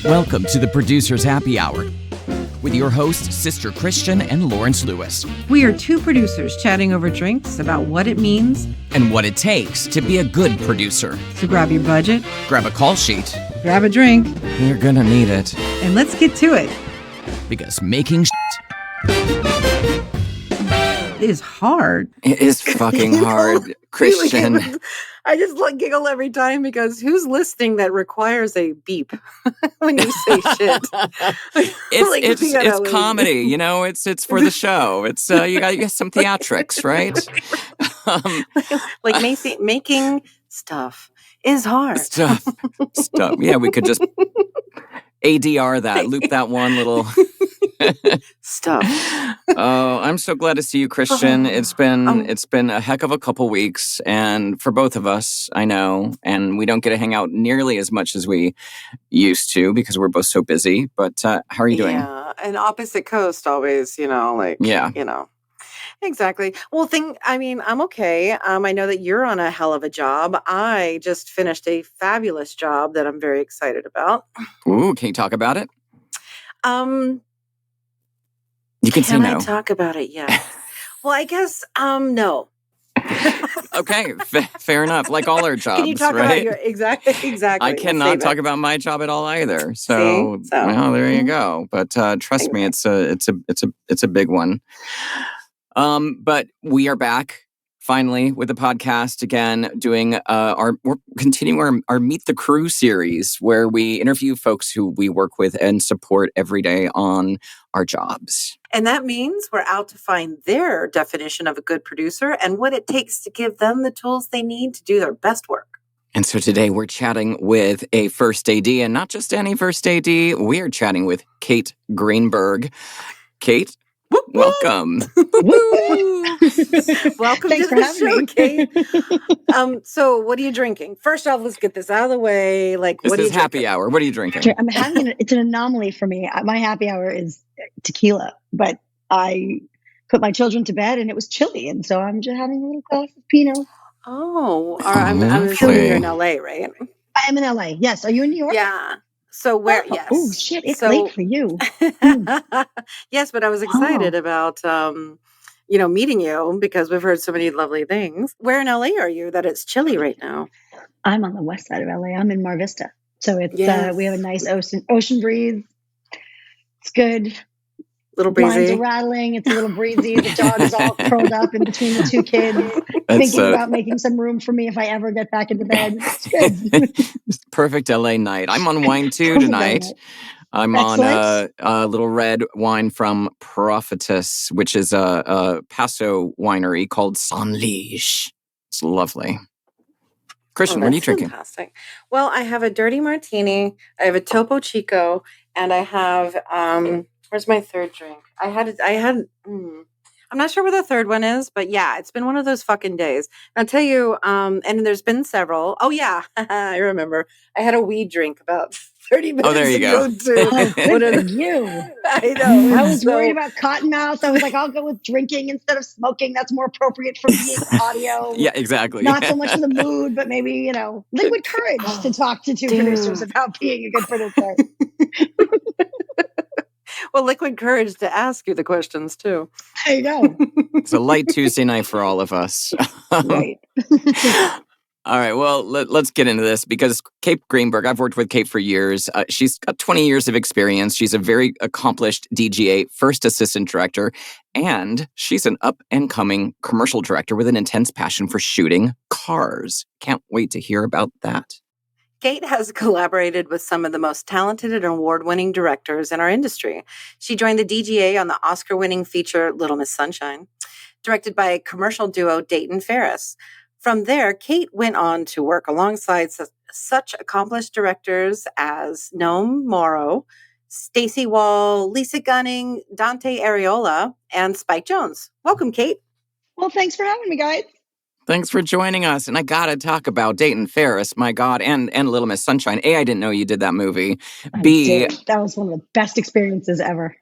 Welcome to the Producer's Happy Hour with your hosts, Sister Christian and Lawrence Lewis. We are two producers chatting over drinks about what it means and what it takes to be a good producer. So grab your budget, grab a call sheet, grab a drink. You're gonna need it. And let's get to it. Because making is hard. It is fucking hard, Christian. I just giggle every time because who's listening that requires a beep when you say shit? It's comedy, you know. It's for the show. It's you got some theatrics, right? Making stuff is hard. Stuff. Yeah, we could just ADR that, loop that one little stuff. Oh, I'm so glad to see you, Christian. It's been a heck of a couple weeks, and for both of us, I know, and we don't get to hang out nearly as much as we used to because we're both so busy. But how are you doing? Yeah, an opposite coast always, Exactly. Well, I'm okay. I know that you're on a hell of a job. I just finished a fabulous job that I'm very excited about. Ooh, can you talk about it? You can say no. Can I talk about it? Yeah. Well, I guess, no. Okay, fair enough. Like all our jobs, can you talk right? about your exactly? I cannot talk about my job at all either. So well, there you go. But trust me, it's a big one. But we are back finally with the podcast again, doing we're continuing our Meet the Crew series where we interview folks who we work with and support every day on our jobs. And that means we're out to find their definition of a good producer and what it takes to give them the tools they need to do their best work. And so today we're chatting with a first AD, and not just any first AD. We are chatting with Kate Greenberg. Kate, welcome. Welcome Thanks to the show, Kate. So what are you drinking? First off, let's get this out of the way. This is happy hour. What are you drinking? I'm having it's an anomaly for me. My happy hour is tequila, but I put my children to bed and it was chilly, and so I'm just having a little glass of Pinot. Oh, I'm assuming you're in LA, right? I am in LA. Yes. Are you in New York? Yeah. So where? Oh, yes. Oh shit! It's late for you. Yes, but I was excited about meeting you because we've heard so many lovely things. Where in LA are you that it's chilly right now? I'm on the west side of LA. I'm in Mar Vista, so it's we have a nice ocean breeze. It's good. Little breezy. Blinds are rattling. It's a little breezy. The dog is all curled up in between the two kids, thinking about making some room for me if I ever get back into bed. It's good. It's perfect LA night. I'm on wine too tonight. I'm Excellent. on a little red wine from Prophetess, which is a Paso winery called Sanlige. It's lovely. Christian, what are you drinking? Fantastic. Well, I have a dirty martini. I have a Topo Chico, and I have where's my third drink? I'm not sure where the third one is, but yeah, it's been one of those fucking days. And I'll tell you, and there's been several. Oh yeah, I remember. I had a weed drink about 30 minutes ago. Oh, there you go. Good for you. I know. I was worried about cottonmouth. I was like, I'll go with drinking instead of smoking. That's more appropriate for being audio. Yeah, exactly. Not so much for the mood, but maybe, liquid courage to talk to two producers about being a good producer. Well, liquid courage to ask you the questions, too. There you go. It's a light Tuesday night for all of us. Right. All right, well, let's get into this because Kate Greenberg, I've worked with Kate for years. She's got 20 years of experience. She's a very accomplished DGA, first assistant director, and she's an up-and-coming commercial director with an intense passion for shooting cars. Can't wait to hear about that. Kate has collaborated with some of the most talented and award-winning directors in our industry. She joined the DGA on the Oscar-winning feature Little Miss Sunshine, directed by commercial duo Dayton Ferris. From there, Kate went on to work alongside such accomplished directors as Noam Murrow, Stacy Wall, Lisa Gunning, Dante Ariola, and Spike Jonze. Welcome, Kate. Well, thanks for having me, guys. Thanks for joining us. And I got to talk about Dayton Ferris, my God, and Little Miss Sunshine. A, I didn't know you did that movie. B, that was one of the best experiences ever.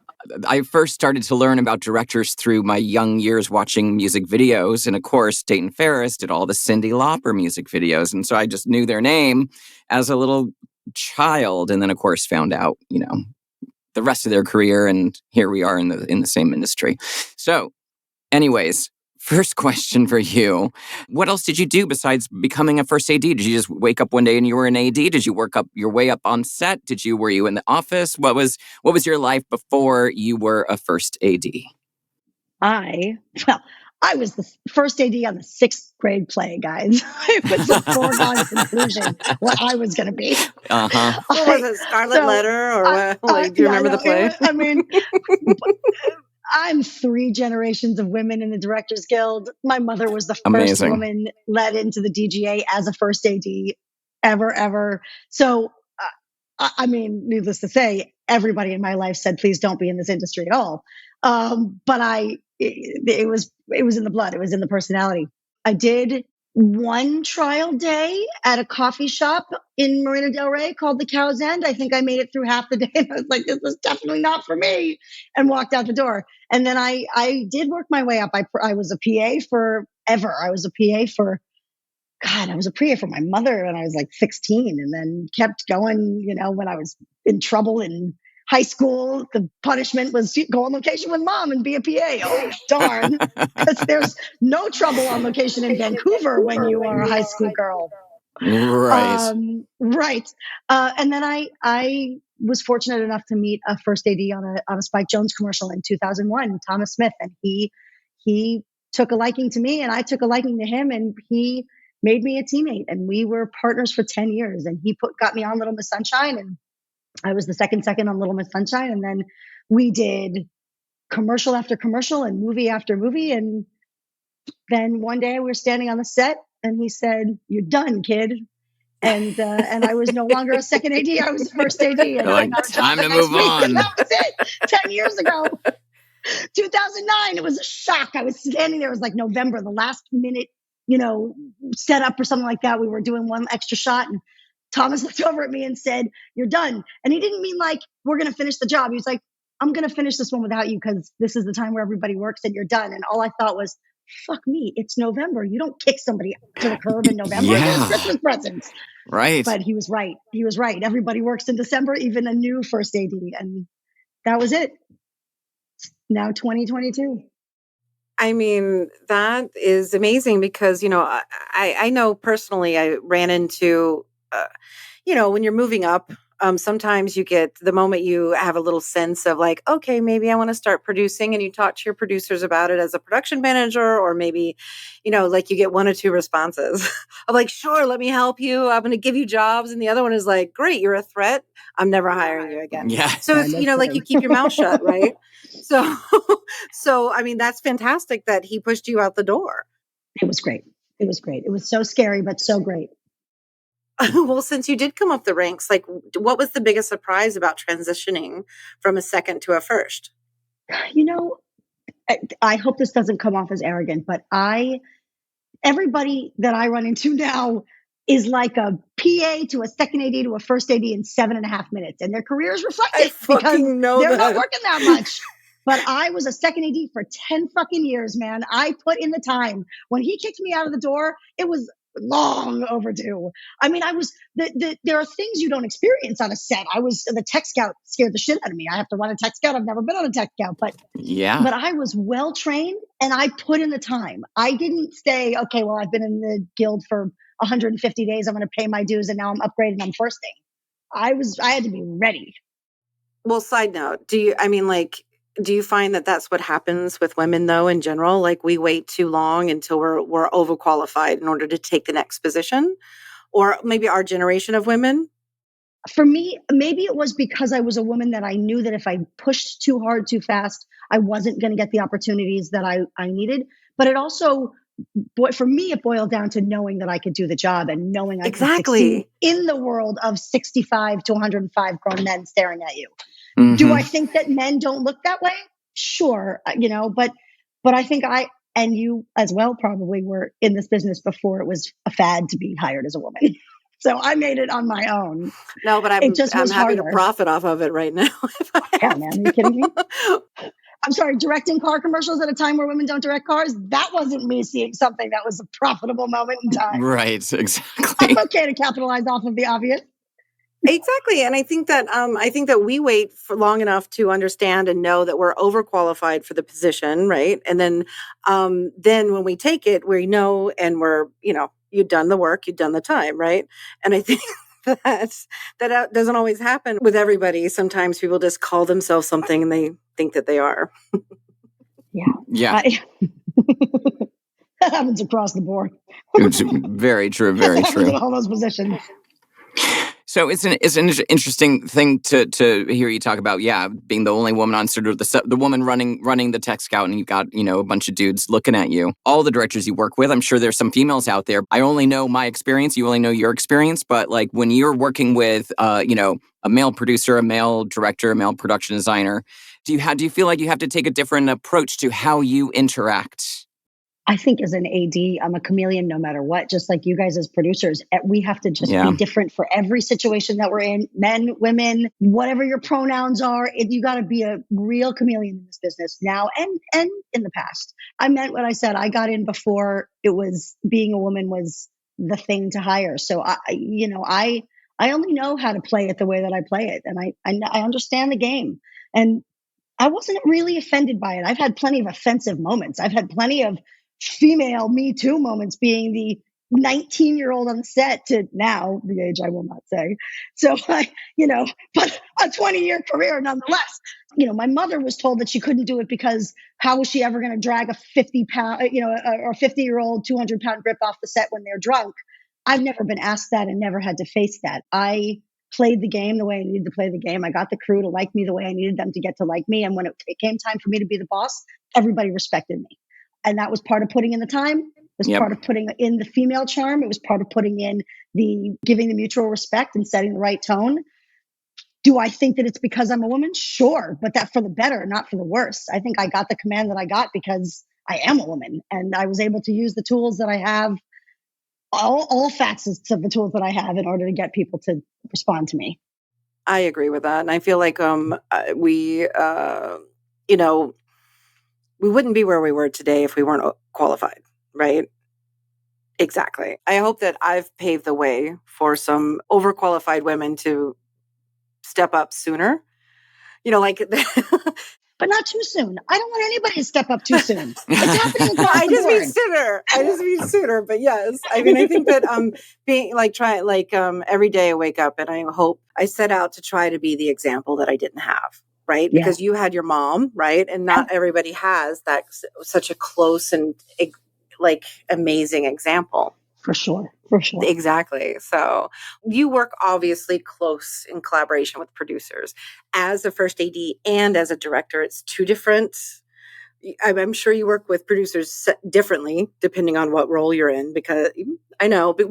I first started to learn about directors through my young years watching music videos. And of course, Dayton Ferris did all the Cyndi Lauper music videos. And so I just knew their name as a little child, and then of course found out, the rest of their career, and here we are in the same industry. So, anyways, first question for you. What else did you do besides becoming a first AD? Did you just wake up one day and you were an AD? Did you work up your way up on set? Were you in the office? What was your life before you were a first AD? I was the first AD on the 6th grade play, guys. It was a foregone conclusion what I was going to be. What was it, Scarlet Letter? Or what? Do you remember the play? I'm 3 generations of women in the Directors Guild. My mother was the first Amazing. woman led into the DGA as a first AD ever. So, needless to say, everybody in my life said, please don't be in this industry at all. But it was in the blood. It was in the personality. I did one trial day at a coffee shop in Marina Del Rey called the Cow's End. I think I made it through half the day. And I was like, this is definitely not for me, and walked out the door. And then I did work my way up. I was a PA forever. I was a PA for my mother when I was like 16, and then kept going. When I was in trouble in high school, the punishment was go on location with mom and be a PA. Oh, darn. Because there's no trouble on location in Vancouver when you are a high school girl. Right. Right. And then I was fortunate enough to meet a first AD on a Spike Jonze commercial in 2001, Thomas Smith. And he took a liking to me, and I took a liking to him, and he made me a teammate, and we were partners for 10 years. And he got me on Little Miss Sunshine, and I was the second on Little Miss Sunshine. And then we did commercial after commercial and movie after movie. And then one day we were standing on the set, and he said, "You're done, kid." And I was no longer a second AD. I was the first AD. And like, time to move on. And that was it. 10 years ago. 2009, it was a shock. I was standing there. It was like November, the last minute, set up or something like that. We were doing one extra shot, and Thomas looked over at me and said, "You're done." And he didn't mean like, we're going to finish the job. He was like, "I'm going to finish this one without you, because this is the time where everybody works, and you're done." And all I thought was, fuck me, it's November. You don't kick somebody to the curb in November. Yeah. There's Christmas presents. Right. But he was right. Everybody works in December, even a new first AD. And that was it. Now 2022. I mean, that is amazing, because, I know personally, I ran into, when you're moving up, sometimes you get the moment you have a little sense of like, okay, maybe I want to start producing, and you talk to your producers about it as a production manager, or maybe, like you get 1 or 2 responses of like, sure, let me help you. I'm going to give you jobs. And the other one is like, great, you're a threat. I'm never hiring you again. Yeah. So it's, like you keep your mouth shut, right? So, I mean, that's fantastic that he pushed you out the door. It was great. It was so scary, but so great. Well, since you did come up the ranks, like, what was the biggest surprise about transitioning from a second to a first? I hope this doesn't come off as arrogant, but everybody that I run into now is like a PA to a second AD to a first AD in 7.5 minutes, and their careers reflect it because they're not working that much. But I was a second AD for 10 fucking years, man. I put in the time. When he kicked me out of the door, it was long overdue. I mean, there are things you don't experience on a set. The tech scout scared the shit out of me. I have to run a tech scout. I've never been on a tech scout, but I was well trained, and I put in the time. I didn't say, okay, well, I've been in the guild for 150 days. I'm going to pay my dues, and now I'm upgraded. I'm firsting. I had to be ready. Well, side note, do you find that that's what happens with women, though, in general? Like, we wait too long until we're overqualified in order to take the next position? Or maybe our generation of women? For me, maybe it was because I was a woman that I knew that if I pushed too hard, too fast, I wasn't going to get the opportunities that I needed. But it also, for me, it boiled down to knowing that I could do the job, and knowing I could succeed in the world of 65 to 105 grown men staring at you. Mm-hmm. Do I think that men don't look that way? Sure, but I think I and you as well probably were in this business before it was a fad to be hired as a woman. So I made it on my own. No, but I'm happy to profit off of it right now. Yeah, man, are you kidding me? I'm sorry, directing car commercials at a time where women don't direct cars, that wasn't me seeing something that was a profitable moment in time. Right, exactly. I'm okay to capitalize off of the obvious. Exactly. And I think that we wait for long enough to understand and know that we're overqualified for the position, right? And then when we take it, we know, and we're, you've done the work, you've done the time, right? And I think that doesn't always happen with everybody. Sometimes people just call themselves something and they think that they are. Yeah. That happens across the board. It's very true. Very true. In all those positions. So it's an interesting thing to hear you talk about. Yeah, being the only woman on sort of the woman running the tech scout, and you've got a bunch of dudes looking at you. All the directors you work with, I'm sure there's some females out there. I only know my experience. You only know your experience. But like when you're working with a male producer, a male director, a male production designer, do you feel like you have to take a different approach to how you interact? I think as an AD, I'm a chameleon no matter what, just like you guys as producers. We have to just be different for every situation that we're in, men, women, whatever your pronouns are. You got to be a real chameleon in this business now and in the past. I meant what I said. I got in before it was being a woman was the thing to hire. So I only know how to play it the way that I play it. And I understand the game. And I wasn't really offended by it. I've had plenty of offensive moments. I've had plenty of female Me Too moments, being the 19-year-old on the set to now the age I will not say. So but a 20-year career nonetheless. My mother was told that she couldn't do it because how was she ever going to drag a 50-pound, or 50-year-old 200-pound grip off the set when they're drunk? I've never been asked that and never had to face that. I played the game the way I needed to play the game. I got the crew to like me the way I needed them to get to like me. And when it came time for me to be the boss, everybody respected me. And that was part of putting in the time. It was part of putting in the female charm. It was part of putting in the giving the mutual respect and setting the right tone. Do I think that it's because I'm a woman? Sure. But that for the better, not for the worse. I think I got the command that I got because I am a woman and I was able to use the tools that I have, all facets of the tools that I have in order to get people to respond to me. I agree with that. And I feel like we wouldn't be where we were today if we weren't qualified, right? Exactly. I hope that I've paved the way for some overqualified women to step up sooner. But not too soon. I don't want anybody to step up too soon. It's happening across I the just board. mean sooner. But yes, I mean, I think that being every day I wake up and I hope I set out to try to be the example that I didn't have. Right. Yeah. Because you had your mom. Right. And not everybody has that such a close and amazing example. For sure. Exactly. So you work obviously close in collaboration with producers. As a first AD and as a director, it's two different. I'm sure you work with producers differently depending on what role you're in, because I know, but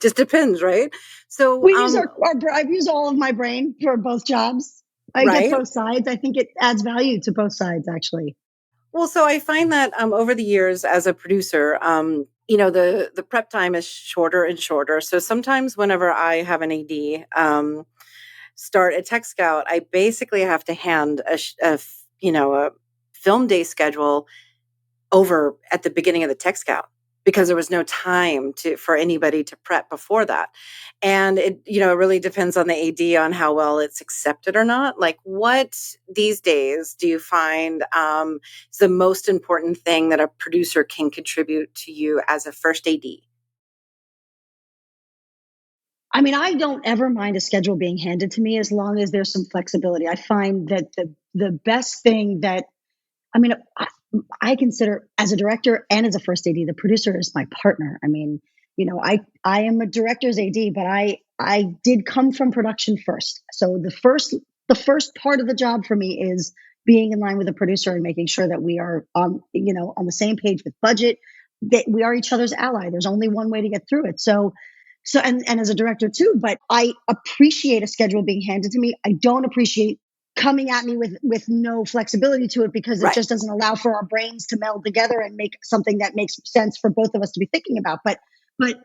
just depends, right? So we use I've used all of my brain for both jobs. I get both sides. I think it adds value to both sides, actually. Well, so I find that over the years as a producer, the prep time is shorter and shorter. So sometimes whenever I have an AD start a tech scout, I basically have to hand a film day schedule over at the beginning of the tech scout, because there was no time for anybody to prep before that. And it really depends on the AD on how well it's accepted or not. Like, what these days do you find is the most important thing that a producer can contribute to you as a first AD? I mean, I don't ever mind a schedule being handed to me as long as there's some flexibility. I find that the best thing that, I consider as a director and as a first AD, the producer is my partner. I mean, I am a director's AD, but I did come from production first. So the first part of the job for me is being in line with the producer and making sure that we are on the same page with budget, that we are each other's ally. There's only one way to get through it. So and as a director too, but I appreciate a schedule being handed to me. I don't appreciate coming at me with no flexibility to it, because it just doesn't allow for our brains to meld together and make something that makes sense for both of us to be thinking about. But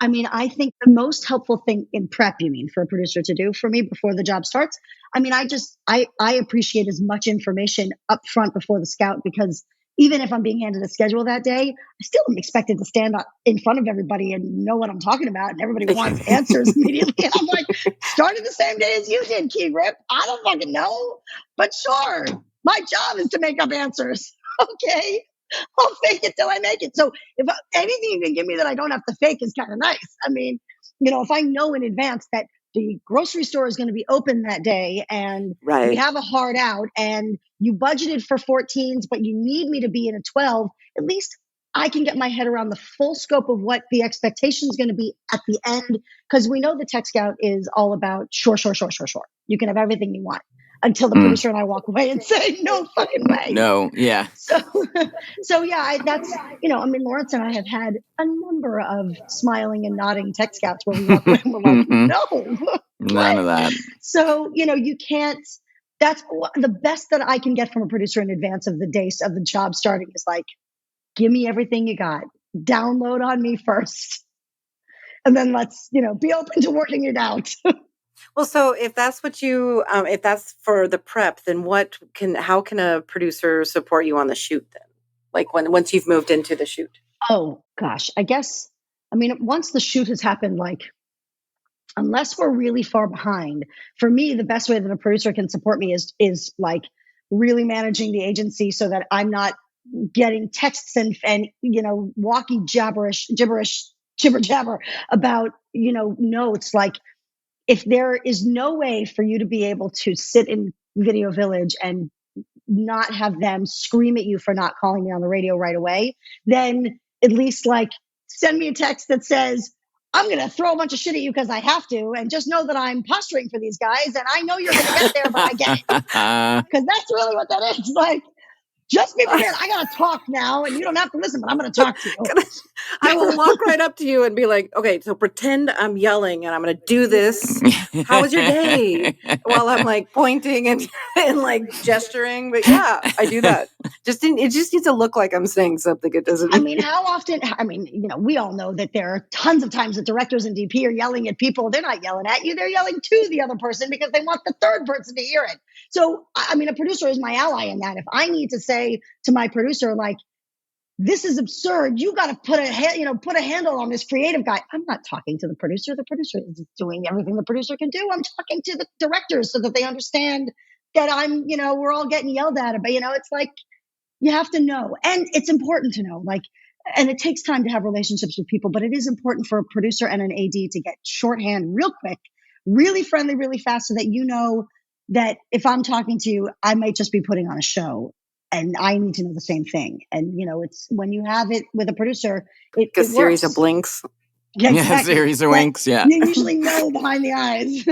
I mean, I think the most helpful thing in prep, you mean, for a producer to do for me before the job starts, I mean, I appreciate as much information up front before the scout, because even if I'm being handed a schedule that day, I still am expected to stand up in front of everybody and know what I'm talking about. And everybody wants answers immediately. And I'm like, started the same day as you did, Key Grip. I don't fucking know. But sure, my job is to make up answers. Okay. I'll fake it till I make it. So if anything you can give me that I don't have to fake is kind of nice. I mean, if I know in advance that the grocery store is going to be open that day and we have a hard out and you budgeted for 14s, but you need me to be in a 12, at least I can get my head around the full scope of what the expectation is going to be at the end. Because we know the Tech Scout is all about sure. You can have everything you want until the producer and I walk away and say, no fucking way. No, yeah. So yeah, that's, Lawrence and I have had a number of smiling and nodding Tech Scouts where we walk away and we're like, no. None of that. So, you can't, that's the best that I can get from a producer in advance of the days of the job starting is like, give me everything you got. Download on me first. And then let's, be open to working it out. Well, so if that's what if that's for the prep, then how can a producer support you on the shoot then? Like once you've moved into the shoot? Oh gosh, I guess, once the shoot has happened, like, unless we're really far behind, for me, the best way that a producer can support me is like really managing the agency so that I'm not getting texts and walkie gibberish, jibber jabber about, notes. Like, if there is no way for you to be able to sit in Video Village and not have them scream at you for not calling me on the radio right away, then at least like send me a text that says, I'm going to throw a bunch of shit at you because I have to. And just know that I'm posturing for these guys. And I know you're going to get there, but I get it. Because that's really what that is. Like, just be prepared. I got to talk now, and you don't have to listen, but I'm going to talk to you. I will walk right up to you and be like, okay, so pretend I'm yelling and I'm going to do this. How was your day? While I'm like pointing and like gesturing. But yeah, I do that. It just needs to look like I'm saying something. It doesn't. How often, we all know that there are tons of times that directors and DP are yelling at people. They're not yelling at you. They're yelling to the other person because they want the third person to hear it. So, a producer is my ally in that. If I need to say to my producer, like, this is absurd, you got to put a handle on this creative guy. I'm not talking to the producer. The producer is doing everything the producer can do. I'm talking to the directors so that they understand that we're all getting yelled at. But, it's like, you have to know. And it's important to know, like, and it takes time to have relationships with people, but it is important for a producer and an AD to get shorthand real quick, really friendly, really fast, so that that if I'm talking to you, I might just be putting on a show and I need to know the same thing. And, it's when you have it with a producer, it a series of blinks. Yeah, exactly. A series of winks. Yeah. You usually know behind the eyes.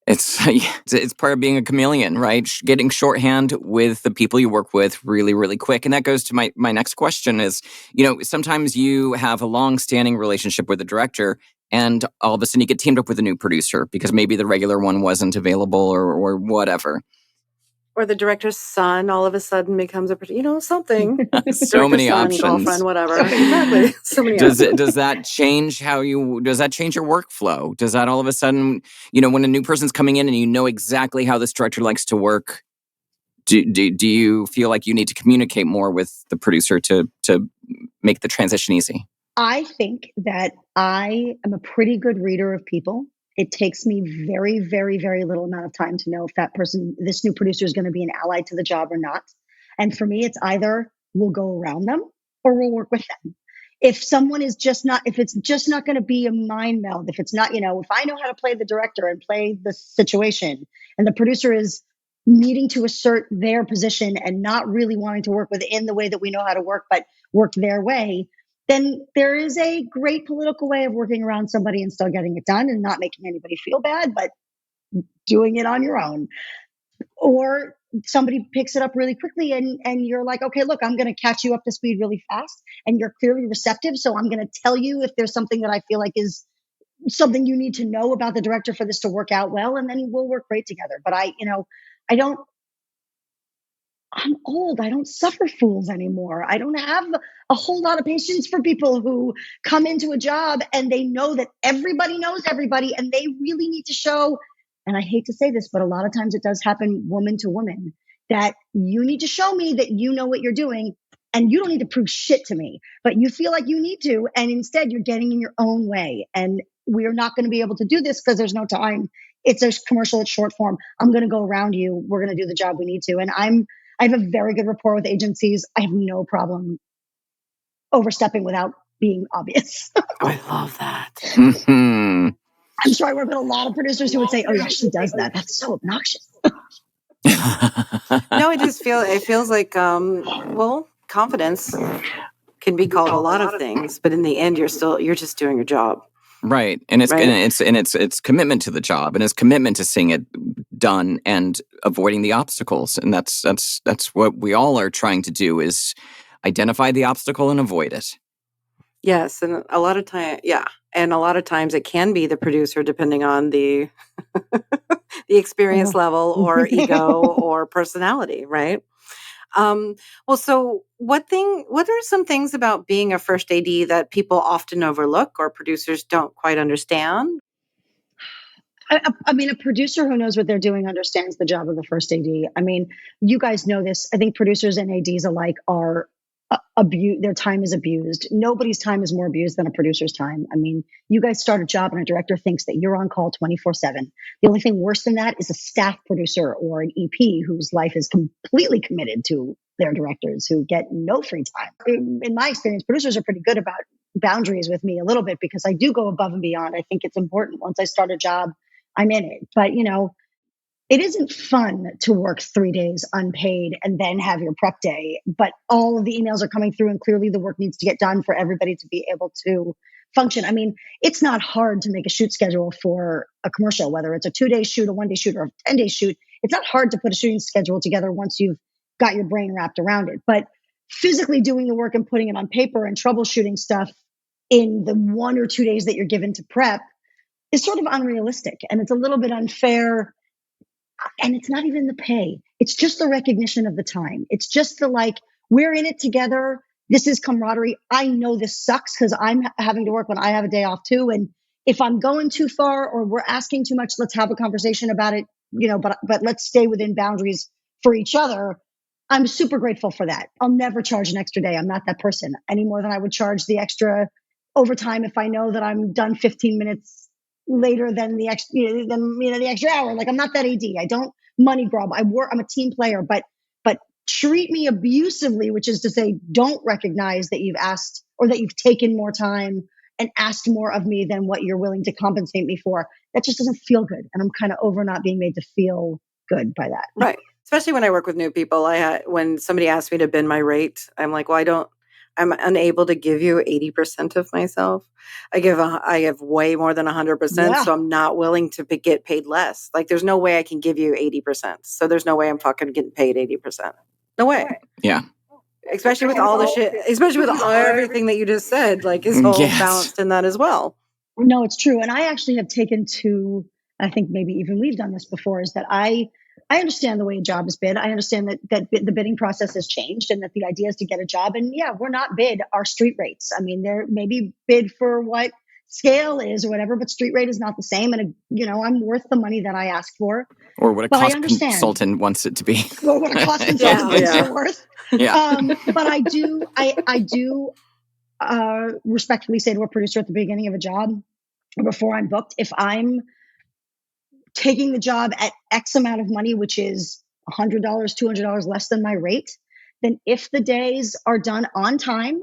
It's part of being a chameleon, right? Getting shorthand with the people you work with really, really quick. And that goes to my next question is, sometimes you have a long-standing relationship with the director and all of a sudden you get teamed up with a new producer because maybe the regular one wasn't available or whatever. Or the director's son all of a sudden becomes something. So many options. Girlfriend, whatever. Exactly. So many Does that change does that change your workflow? Does that all of a sudden, when a new person's coming in and you know exactly how this director likes to work, do you feel like you need to communicate more with the producer to make the transition easy? I think that I am a pretty good reader of people. It takes me very, very, very little amount of time to know if this new producer is going to be an ally to the job or not. And for me, it's either we'll go around them or we'll work with them. If it's just not going to be a mind meld, if it's not, if I know how to play the director and play the situation and the producer is needing to assert their position and not really wanting to work within the way that we know how to work, but work their way, then there is a great political way of working around somebody and still getting it done and not making anybody feel bad, but doing it on your own. Or somebody picks it up really quickly and you're like, okay, look, I'm going to catch you up to speed really fast and you're clearly receptive. So I'm going to tell you if there's something that I feel like is something you need to know about the director for this to work out well. And then we'll work great together. But I'm old. I don't suffer fools anymore. I don't have a whole lot of patience for people who come into a job and they know that everybody knows everybody and they really need to show, and I hate to say this, but a lot of times it does happen woman to woman. that you need to show me that you know what you're doing, and you don't need to prove shit to me, but you feel like you need to, and instead you're getting in your own way. And we're not going to be able to do this because there's no time. It's a commercial, it's short form. I'm going to go around you. We're going to do the job we need to. And I have a very good rapport with agencies. I have no problem overstepping without being obvious. I love that. I'm sure I work with a lot of producers who would say, "Oh yeah, she does that. That's so obnoxious." No, it feels like, confidence can be called a lot of things, but in the end, you're just doing your job. Right. And it's commitment to the job, and it's commitment to seeing it done and avoiding the obstacles. And that's what we all are trying to do, is identify the obstacle and avoid it. Yes. And a lot of times it can be the producer, depending on the experience level or ego or personality. Right. So what are some things about being a first AD that people often overlook or producers don't quite understand? I mean, a producer who knows what they're doing understands the job of the first AD. I mean, you guys know this. I think producers and ADs alike are their time is abused. Nobody's time is more abused than a producer's time. I mean, you guys start a job and a director thinks that you're on call 24/7. The only thing worse than that is a staff producer or an EP whose life is completely committed to their directors, who get no free time. In my experience, producers are pretty good about boundaries with me a little bit, because I do go above and beyond. I think it's important. Once I start a job, I'm in it. But, it isn't fun to work 3 days unpaid and then have your prep day, but all of the emails are coming through and clearly the work needs to get done for everybody to be able to function. I mean, it's not hard to make a shoot schedule for a commercial, whether it's a 2-day shoot, a 1-day shoot, or a 10-day shoot. It's not hard to put a shooting schedule together once you've got your brain wrapped around it. But physically doing the work and putting it on paper and troubleshooting stuff in the 1 or 2 days that you're given to prep is sort of unrealistic. And it's a little bit unfair. And it's not even the pay. It's just the recognition of the time. It's just we're in it together. This is camaraderie. I know this sucks because I'm having to work when I have a day off too. And if I'm going too far or we're asking too much, let's have a conversation about it, but let's stay within boundaries for each other. I'm super grateful for that. I'll never charge an extra day. I'm not that person any more than I would charge the extra overtime if I know that I'm done 15 minutes later than the extra hour. Like, I'm not that AD. I don't money grub. I'm a team player, but treat me abusively, which is to say, don't recognize that you've asked or that you've taken more time and asked more of me than what you're willing to compensate me for. That just doesn't feel good. And I'm kind of over not being made to feel good by that. Right. Especially when I work with new people. When somebody asks me to bend my rate, I'm like, well, I'm unable to give you 80% of myself. I give way more than 100%. So I'm not willing to get paid less. Like, there's no way I can give you 80%. So there's no way I'm fucking getting paid 80%. No way. Yeah. Especially with all the shit, especially with everything that you just said, like, is all balanced in that as well. No, it's true. And I actually have taken to, I think maybe even we've done this before, is that I understand the way a job is bid. I understand that the bidding process has changed and that the idea is to get a job. And we're not bid our street rates. I mean, they're maybe bid for what scale is or whatever, but street rate is not the same. And, I'm worth the money that I ask for. Or what a cost consultant wants it to be. Or what a cost consultant thinks you're worth. Yeah. But I do respectfully say to a producer at the beginning of a job, before I'm booked, if I'm taking the job at X amount of money, which is $100, $200 less than my rate, then if the days are done on time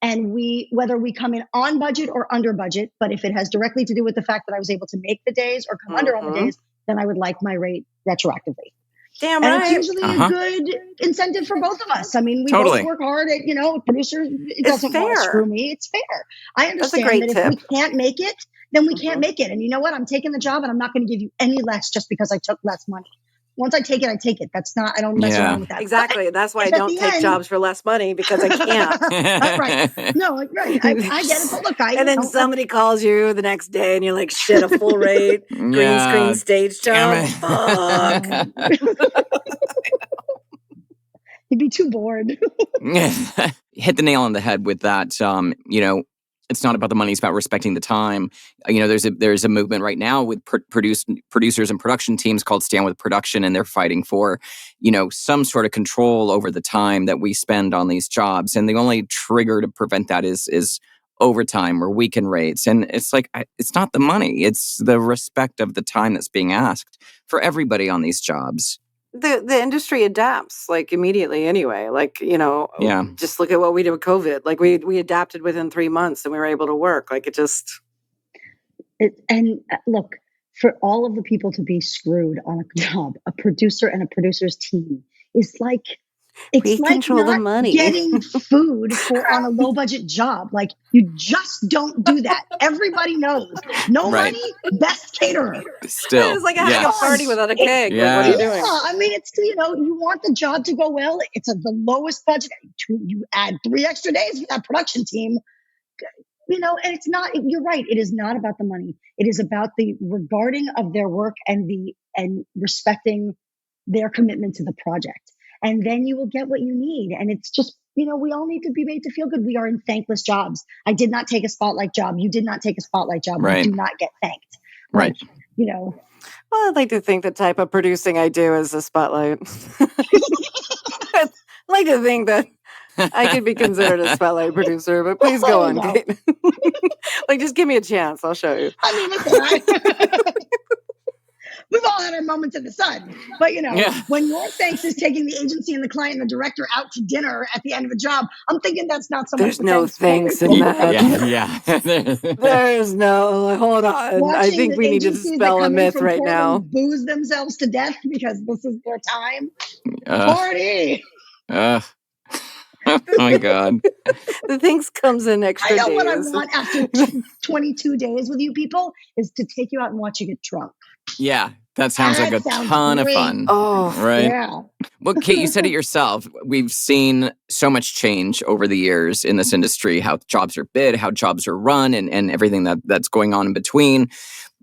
and whether we come in on budget or under budget, but if it has directly to do with the fact that I was able to make the days or come under on the days, then I would like my rate retroactively. Damn and right. It's usually a good incentive for both of us. I mean, we both work hard at, a producer doesn't want to screw me. It's fair. I understand that if we can't make it, then we can't make it. And you know what? I'm taking the job and I'm not going to give you any less just because I took less money. Once I take it, I take it. I don't mess around with that. Exactly. But that's why I don't take jobs for less money, because I can't. Right. No, right. I get it. But look, and then somebody calls you the next day and you're like, shit, a full rate, green screen stage job. Fuck. You'd be too bored. Hit the nail on the head with that. it's not about the money. It's about respecting the time. There's a movement right now with producers and production teams called Stand With Production, and they're fighting for, some sort of control over the time that we spend on these jobs. And the only trigger to prevent that is overtime or weekend rates. And it's like, it's not the money. It's the respect of the time that's being asked for everybody on these jobs. The industry adapts like immediately anyway. Like, just look at what we did with COVID. Like we adapted within 3 months and we were able to work. Like look, for all of the people to be screwed on a job, a producer and a producer's team is like, it's like control not the money. Getting food on a low budget job. Like you just don't do that. Everybody knows. No money, best caterer. Still, it's like having a party without a cake. Yeah. Like, what are you doing? I mean, it's you want the job to go well. It's at the lowest budget. You add 3 extra days for that production team. And it's not. You're right. It is not about the money. It is about the regarding of their work and respecting their commitment to the project. And then you will get what you need. And it's just, we all need to be made to feel good. We are in thankless jobs. I did not take a spotlight job. You did not take a spotlight job. Right. We do not get thanked. Right. Well, I'd like to think the type of producing I do is a spotlight. I'd like to think that I could be considered a spotlight producer, but please go on, Kate. Like, just give me a chance. I'll show you. I mean, listen, we've all had our moments in the sun, but when your thanks is taking the agency and the client and the director out to dinner at the end of a job, I'm thinking that's not so much. There's no thanks in that. Yeah. There's no. Hold on. I think we need to dispel a myth right now. Booze themselves to death because this is their time. Party. Oh my God. The things comes in extra days. I know what I want after 22 days with you people is to take you out and watch you get drunk. Yeah, that sounds like a ton of fun. Oh, right. Yeah. Well, Kate, you said it yourself. We've seen so much change over the years in this industry, how jobs are bid, how jobs are run, and everything that's going on in between.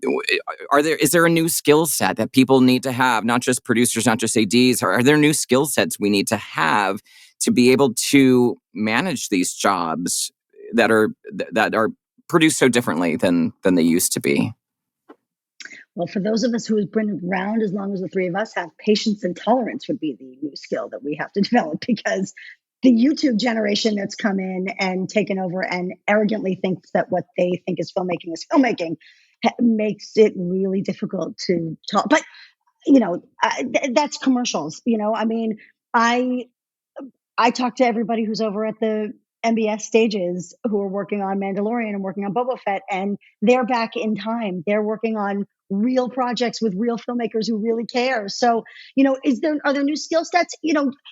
Is there a new skill set that people need to have, not just producers, not just ADs? Are there new skill sets we need to have to be able to manage these jobs that are produced so differently than they used to be? Well, for those of us who have been around as long as the three of us have, patience and tolerance would be the new skill that we have to develop, because the YouTube generation that's come in and taken over and arrogantly thinks that what they think is filmmaking makes it really difficult to talk. But, that's commercials. I mean, I talk to everybody who's over at the MBS stages who are working on Mandalorian and working on Boba Fett, and they're back in time. They're working on real projects with real filmmakers who really care. So, are there new skill sets?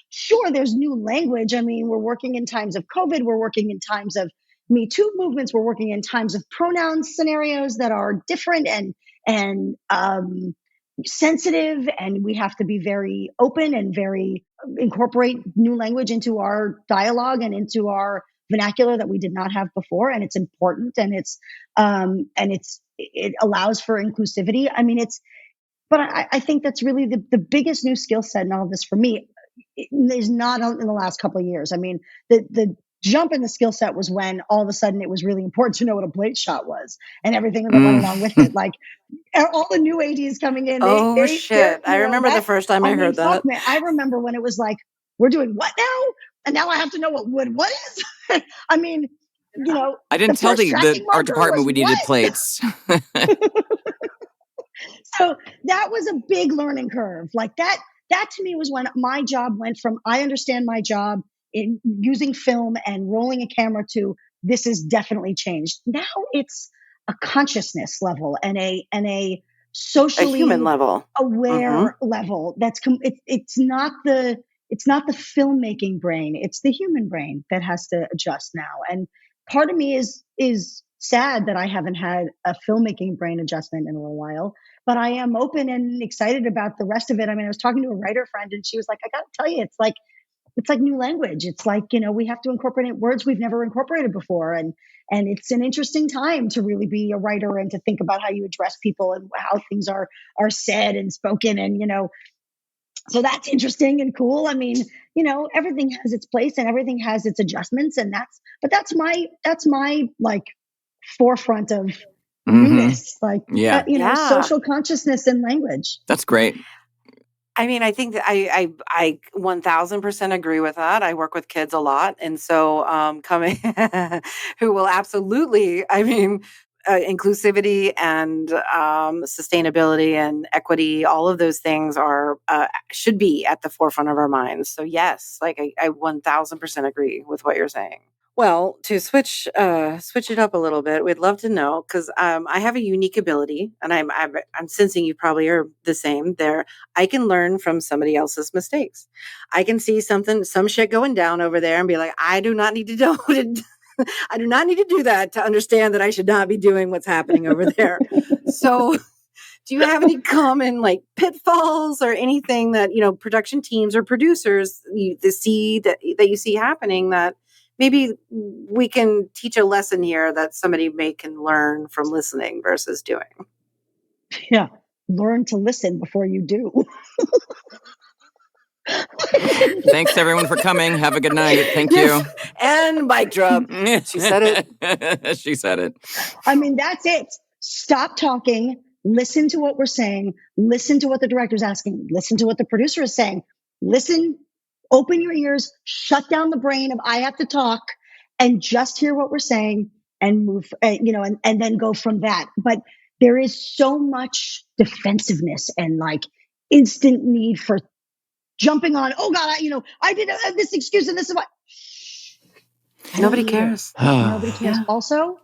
Sure, there's new language. I mean, we're working in times of COVID. We're working in times of Me Too movements. We're working in times of pronoun scenarios that are different and sensitive, and we have to be very open and very incorporate new language into our dialogue and into our vernacular that we did not have before. And it's important, and it allows for inclusivity. I mean, but I think that's really the biggest new skill set in all of this for me is not in the last couple of years. I mean, the jump in the skill set was when all of a sudden it was really important to know what a plate shot was and everything that went along with it. Like all the new ADs coming in. Shit. I remember the first time I heard that. Man, I remember when it was like, we're doing what now? And now I have to know what is? I mean, I didn't tell our department we needed plates. So that was a big learning curve. Like that to me was when my job went from, I understand my job in using film and rolling a camera, to this is definitely changed. Now it's a consciousness level and a socially human level, aware level. It's not the filmmaking brain. It's the human brain that has to adjust now. And part of me is sad that I haven't had a filmmaking brain adjustment in a little while, but I am open and excited about the rest of it. I mean, I was talking to a writer friend and she was like, I got to tell you, it's like new language. It's like, we have to incorporate words we've never incorporated before. And it's an interesting time to really be a writer and to think about how you address people and how things are said and spoken. And, so that's interesting and cool. I mean, everything has its place and everything has its adjustments, and that's my like forefront of newness, social consciousness and language. That's great. I mean, I think that I 1000% agree with that. I work with kids a lot. And so coming who will absolutely, inclusivity and sustainability and equity, all of those things are should be at the forefront of our minds. So yes, I 1000% agree with what you're saying. Well, to switch it up a little bit, we'd love to know, because I have a unique ability, and I'm sensing you probably are the same. There, I can learn from somebody else's mistakes. I can see some shit going down over there, and be like, I do not need to know. I do not need to do that to understand that I should not be doing what's happening over there. So, do you have any common pitfalls or anything that production teams or producers you see happening that maybe we can teach a lesson here that somebody can learn from listening versus doing? Yeah. Learn to listen before you do. Thanks everyone for coming. Have a good night. Thank you. And mic drop. She said it. She said it. I mean, that's it. Stop talking. Listen to what we're saying. Listen to what the director's asking. Listen to what the producer is saying. Listen. Open your ears, shut down the brain of I have to talk, and just hear what we're saying and move, and then go from that. But there is so much defensiveness and instant need for jumping on. Oh God, I did this excuse and this is what. Nobody cares. Nobody cares. Yeah. Also,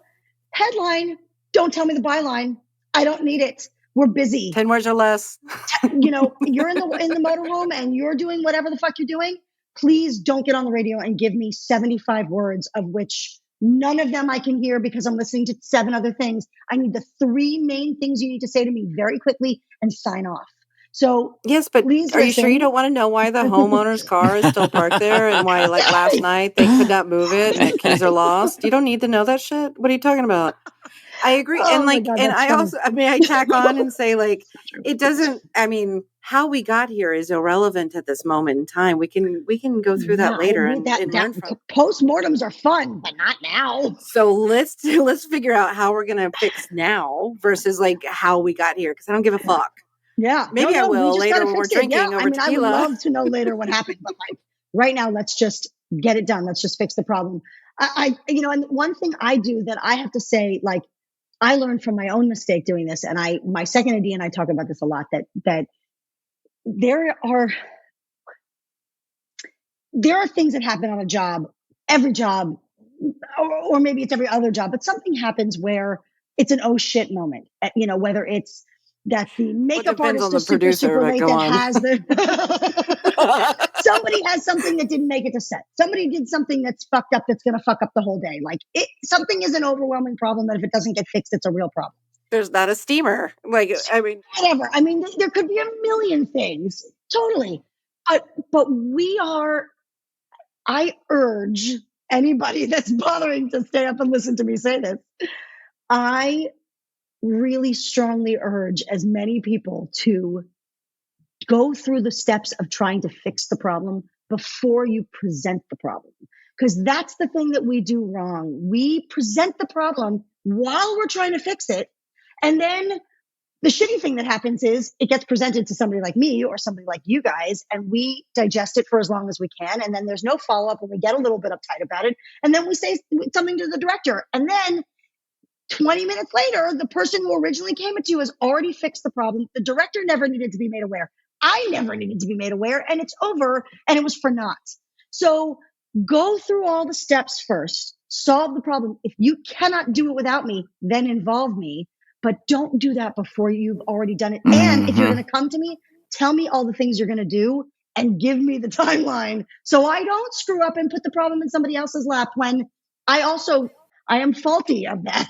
headline, don't tell me the byline. I don't need it. We're busy. 10 words or less. You're in the motorhome and you're doing whatever the fuck you're doing. Please don't get on the radio and give me 75 words, of which none of them I can hear because I'm listening to 7 other things. I need the 3 main things you need to say to me very quickly and sign off. So yes, but are you sure you don't want to know why the homeowner's car is still parked there and why last night they could not move it and the keys are lost? You don't need to know that shit. What are you talking about? I agree. Oh and God, and I funny. Also, I tack on and say it doesn't, how we got here is irrelevant at this moment in time. We can go through that later and learn from. Postmortems are fun, but not now. So let's figure out how we're going to fix now versus how we got here. Cause I don't give a fuck. Yeah. Maybe I will later when we're drinking over tequila. I would love to know later what happened, but right now, let's just get it done. Let's just fix the problem. And one thing I do that I have to say, I learned from my own mistake doing this, and my second AD and I talk about this a lot, that there are things that happen on a job, every job, or maybe it's every other job, but something happens where it's an oh shit moment. Whether it's that the makeup artist is super late that has somebody has something that didn't make it to set. Somebody did something that's fucked up that's going to fuck up the whole day. Something is an overwhelming problem that if it doesn't get fixed, it's a real problem. There's not a steamer. Whatever. There could be a million things. Totally. But I urge anybody that's bothering to stay up and listen to me say this. I really strongly urge as many people to go through the steps of trying to fix the problem before you present the problem. Because that's the thing that we do wrong. We present the problem while we're trying to fix it. And then the shitty thing that happens is it gets presented to somebody like me or somebody like you guys, and we digest it for as long as we can. And then there's no follow-up and we get a little bit uptight about it. And then we say something to the director. And then 20 minutes later, the person who originally came at you has already fixed the problem. The director never needed to be made aware. I never needed to be made aware, and it's over, and it was for naught. So go through all the steps first, solve the problem. If you cannot do it without me, then involve me, but don't do that before you've already done it. And if you're going to come to me, tell me all the things you're going to do and give me the timeline so I don't screw up and put the problem in somebody else's lap when I am faulty of that.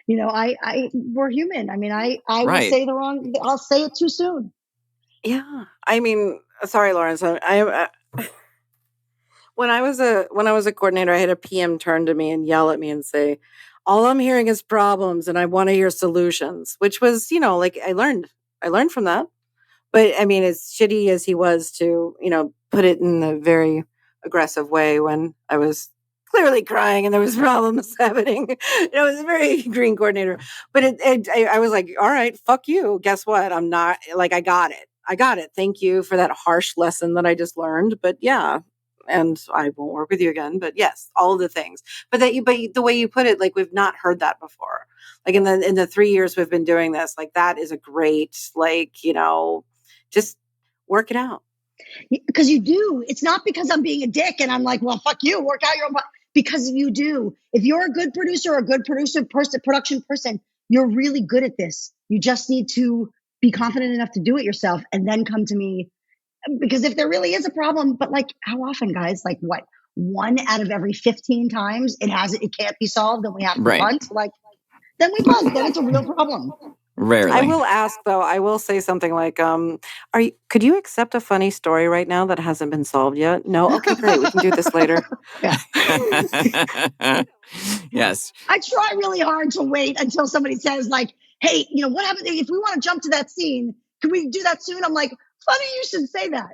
We're human. I will say I'll say it too soon. Yeah. Sorry, Lawrence. When I was a coordinator, I had a PM turn to me and yell at me and say, all I'm hearing is problems and I want to hear solutions, which was, I learned from that. But as shitty as he was to, put it in a very aggressive way when I was clearly crying and there was problems happening. It was a very green coordinator. But I was like, all right, fuck you. Guess what? I'm not like, I got it. Thank you for that harsh lesson that I just learned. But yeah, and I won't work with you again. But yes, all of the things. But the way you put it, like we've not heard that before. Like in the 3 years we've been doing this, like that is a great, like, just work it out. Because you do. It's not because I'm being a dick and I'm like, well, fuck you, work out your own. Because you do. If you're a good producer or a good production person, you're really good at this. You just need to be confident enough to do it yourself and then come to me. Because if there really is a problem, but like how often, guys, like what? 1 out of every 15 times it can't be solved and we have to punt. Like, then we punt. Then it's a real problem. Rarely. I will ask though. I will say something like, could you accept a funny story right now that hasn't been solved yet? No? Okay, great. We can do this later. Yes. I try really hard to wait until somebody says like, hey, what happened if we want to jump to that scene? Can we do that soon? I'm like, funny you should say that.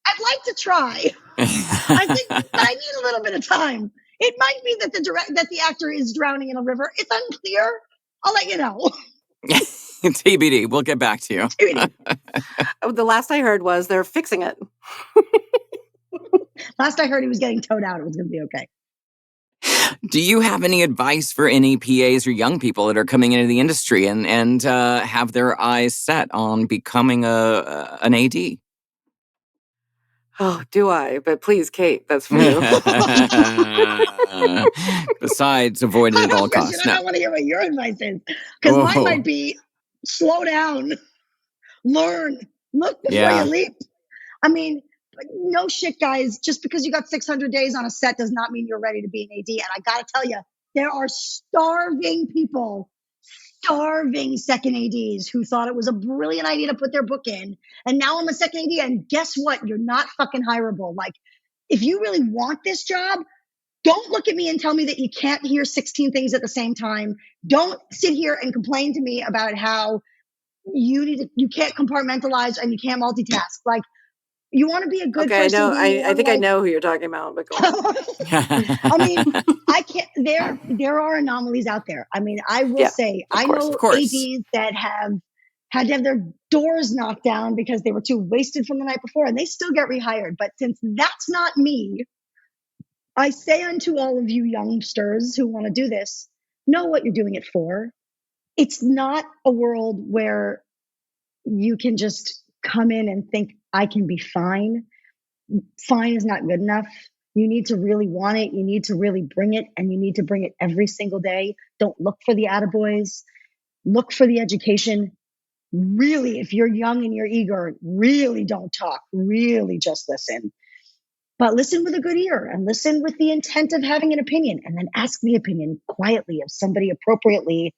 I'd like to try. I think but I need a little bit of time. It might be that the actor is drowning in a river. It's unclear. I'll let you know. TBD. We'll get back to you. The last I heard was they're fixing it. Last I heard he was getting towed out. It was going to be okay. Do you have any advice for any PAs or young people that are coming into the industry and have their eyes set on becoming an AD? Oh, do I? But please, Kate, that's for you. Besides, avoid it at all costs. I don't want to hear what your advice is. Because mine might be slow down, learn, look before you leap. I mean, no shit, guys. Just because you got 600 days on a set does not mean you're ready to be an AD. And I got to tell you, there are starving people, starving second ADs who thought it was a brilliant idea to put their book in. And now I'm a second AD. And guess what? You're not fucking hireable. Like, if you really want this job, don't look at me and tell me that you can't hear 16 things at the same time. Don't sit here and complain to me about how you can't compartmentalize and you can't multitask. Like, you want to be a good person. I think I know who you're talking about. But go on. I mean, I can't. There are anomalies out there. I mean, I will say, I know ADs that have had to have their doors knocked down because they were too wasted from the night before, and they still get rehired. But since that's not me, I say unto all of you youngsters who want to do this, know what you're doing it for. It's not a world where you can just come in and think, I can be fine. Fine is not good enough. You need to really want it. You need to really bring it, and you need to bring it every single day. Don't look for the attaboys. Look for the education. Really, if you're young and you're eager, really don't talk. Really just listen. But listen with a good ear and listen with the intent of having an opinion, and then ask the opinion quietly of somebody appropriately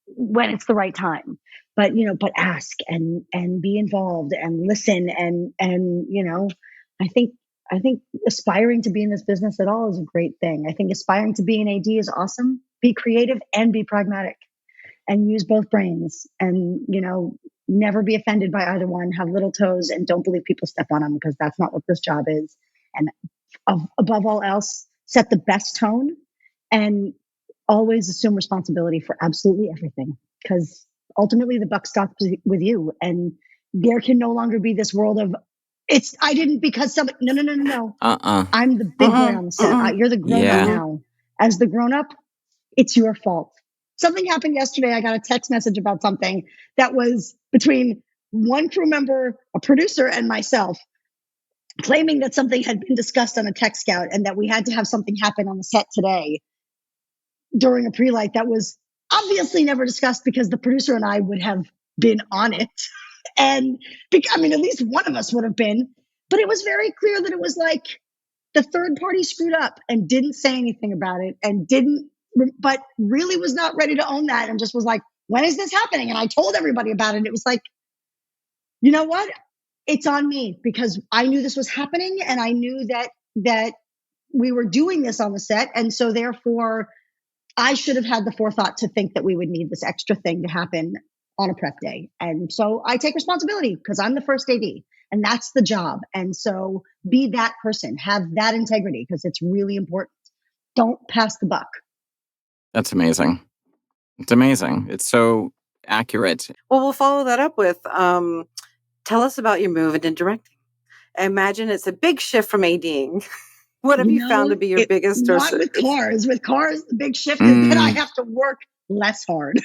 when it's the right time. But ask and be involved and listen and I think aspiring to be in this business at all is a great thing. I think aspiring to be an AD is awesome. Be creative and be pragmatic and use both brains, and never be offended by either one. Have little toes and don't believe people step on them, because that's not what this job is. And above all else, set the best tone and always assume responsibility for absolutely everything, because ultimately the buck stops with you, and there can no longer be this world of I didn't because somebody. No. I'm the big boy on the set. You're the grown up now. As the grown up, it's your fault. Something happened yesterday. I got a text message about something that was between one crew member, a producer, and myself, claiming that something had been discussed on a tech scout and that we had to have something happen on the set today during a pre-light that was obviously never discussed, because the producer and I would have been on it. And at least one of us would have been. But it was very clear that it was like the third party screwed up and didn't say anything about it, and but really was not ready to own that, and just was like, when is this happening? And I told everybody about it. And it was like, you know what? It's on me, because I knew this was happening, and I knew that we were doing this on the set. And so therefore, I should have had the forethought to think that we would need this extra thing to happen on a prep day. And so I take responsibility, because I'm the first AD, and that's the job. And so be that person, have that integrity, because it's really important. don't pass the buck. That's amazing. It's amazing. It's so accurate. Well, we'll follow that up with, tell us about your move into directing. I imagine it's a big shift from ADing. What have you found to be your biggest? Not with cars. With cars, the big shift is that I have to work less hard.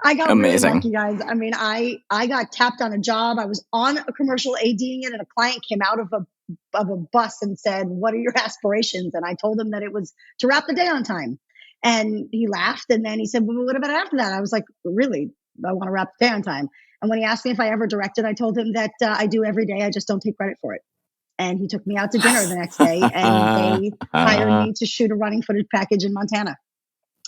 I got really lucky, guys. I mean, I got tapped on a job. I was on a commercial ADing it, and a client came out of a bus and said, "What are your aspirations?" And I told him that it was to wrap the day on time. And he laughed, and then he said, "Well, what about after that?" I was like, "Really? I want to wrap the day on time." And when he asked me if I ever directed, I told him that I do every day. I just don't take credit for it. And he took me out to dinner the next day, and they hired me to shoot a running footage package in Montana.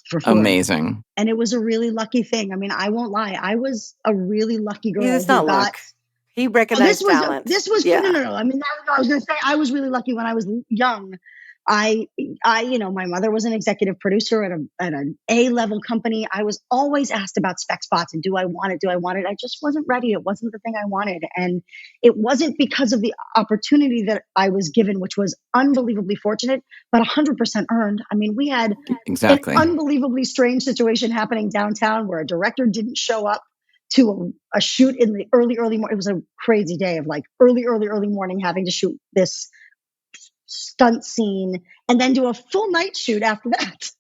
For Ford. Amazing. And it was a really lucky thing. I mean, I won't lie. I was a really lucky girl. It's not luck. He recognized talent. This was no. I mean, I was going to say I was really lucky when I was young. I, my mother was an executive producer at an A-level company. I was always asked about spec spots and do I want it? I just wasn't ready. It wasn't the thing I wanted. And it wasn't because of the opportunity that I was given, which was unbelievably fortunate, but 100% earned. I mean, we had an unbelievably strange situation happening downtown where a director didn't show up to a shoot in the early morning. It was a crazy day of like early morning having to shoot this stunt scene and then do a full night shoot after that.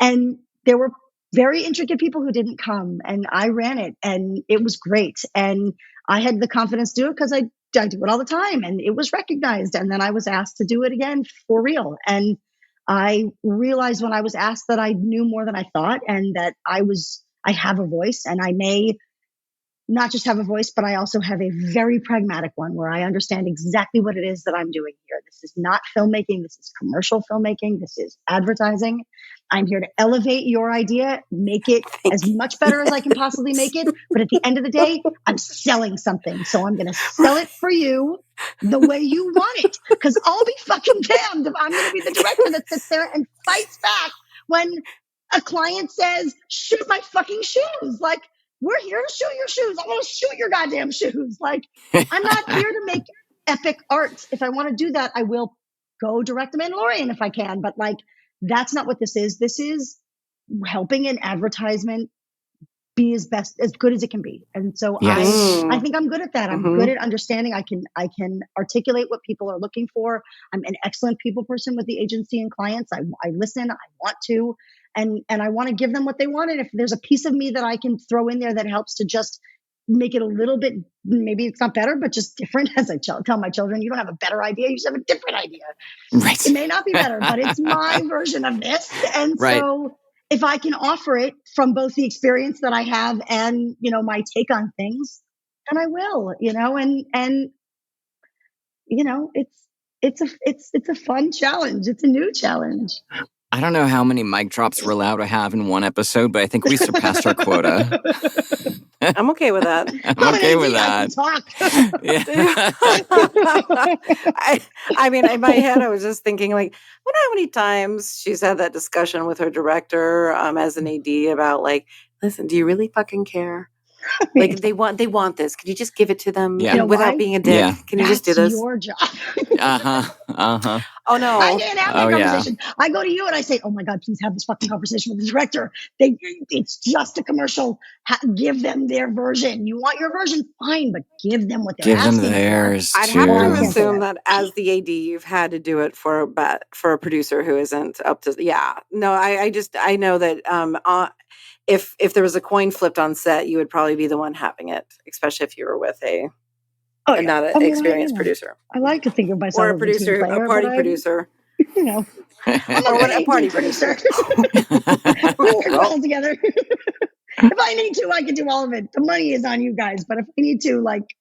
And there were very intricate people who didn't come, and I ran it, and it was great. And I had the confidence to do it because I do it all the time, and it was recognized. And then I was asked to do it again for real. And I realized when I was asked that I knew more than I thought, and that I have a voice, and I may not just have a voice, but I also have a very pragmatic one where I understand exactly what it is that I'm doing here. This is not filmmaking. This is commercial filmmaking. This is advertising. I'm here to elevate your idea, make it as much better as I can possibly make it. But at the end of the day, I'm selling something. So I'm going to sell it for you the way you want it. Because I'll be fucking damned if I'm going to be the director that sits there and fights back when a client says, shoot my fucking shoes. Like, we're here to shoot your shoes. I'm going to shoot your goddamn shoes. Like, I'm not here to make epic art. If I want to do that, I will go direct The Mandalorian if I can. But like, that's not what this is. This is helping an advertisement be as good as it can be. And so I think I'm good at that. I'm good at understanding. I can articulate what people are looking for. I'm an excellent people person with the agency and clients. I listen. I want to. And I want to give them what they want. And if there's a piece of me that I can throw in there that helps to just make it a little bit, maybe it's not better, but just different, as I tell my children, you don't have a better idea, you just have a different idea. Right. It may not be better, but it's my version of this. And so if I can offer it from both the experience that I have and, my take on things, then I will, and it's a fun challenge. It's a new challenge. I don't know how many mic drops we're allowed to have in one episode, but I think we surpassed our quota. I'm okay with that. I'm okay with that. I mean, in my head, I was just thinking, like, I wonder how many times she's had that discussion with her director as an AD about, like, listen, do you really fucking care? Like, they want this. Can you just give it to them without being a dick? Yeah. Can you just do this? That's your job. Oh, no. I can't have that conversation. Yeah. I go to you and I say, oh, my God, please have this fucking conversation with the director. It's just a commercial. Give them their version. You want your version? Fine, but give them what they're asking. Give them theirs, I'd have to assume that as the AD, you've had to do it for a producer who isn't up to... Yeah. No, I know that... If there was a coin flipped on set, you would probably be the one having it, especially if you were with not an experienced producer. I like to think of myself or a producer, player, a party producer. I'm a party producer. We work well together. If I need to, I can do all of it. The money is on you guys, but if I need to, like,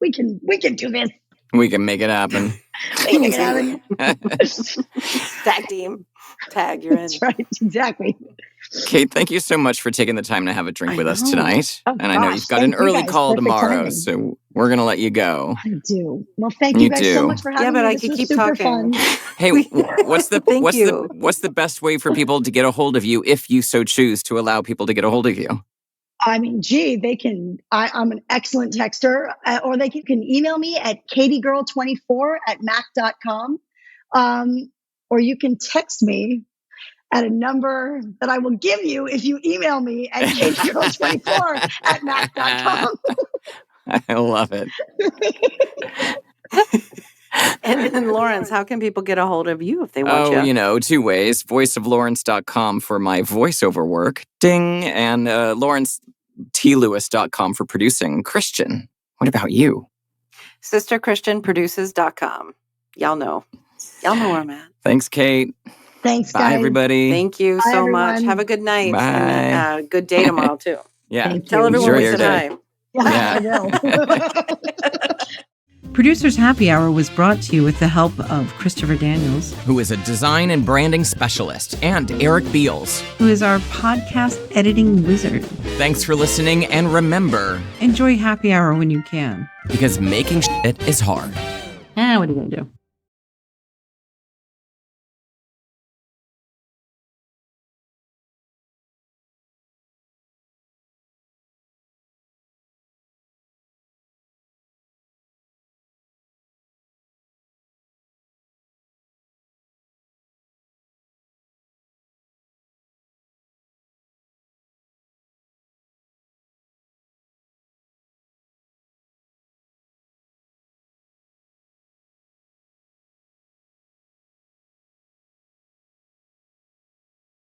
we can do this. We can make it happen. Tag team. Tag, you're in. That's right. Exactly. Kate, thank you so much for taking the time to have a drink with us tonight. And I know you've got an early call tomorrow, so we're going to let you go. I do. Well, thank you guys so much for having me. Yeah, but I can keep talking. Hey, what's the best way for people to get a hold of you if you so choose to allow people to get a hold of you? I mean, they can, I'm an excellent texter, or they can email me at katiegirl24@mac.com. or you can text me at a number that I will give you if you email me at katecarroll24@mac.com. I love it. And Lawrence, how can people get a hold of you if they want you? Oh, 2 ways. voiceoflawrence.com for my voiceover work. Ding. And lawrencetLewis.com for producing. Christian, what about you? SisterChristianProduces.com. Y'all know where I'm at. Thanks, Kate. Thanks, Bye, guys. everybody. Thank you so much. Have a good night. Bye. And good day tomorrow, too. Yeah. Tell everyone we said hi. Yeah, I will. Producers Happy Hour was brought to you with the help of Christopher Daniels, who is a design and branding specialist, and Eric Beals, who is our podcast editing wizard. Thanks for listening, and remember, enjoy Happy Hour when you can. Because making shit is hard. What are you going to do?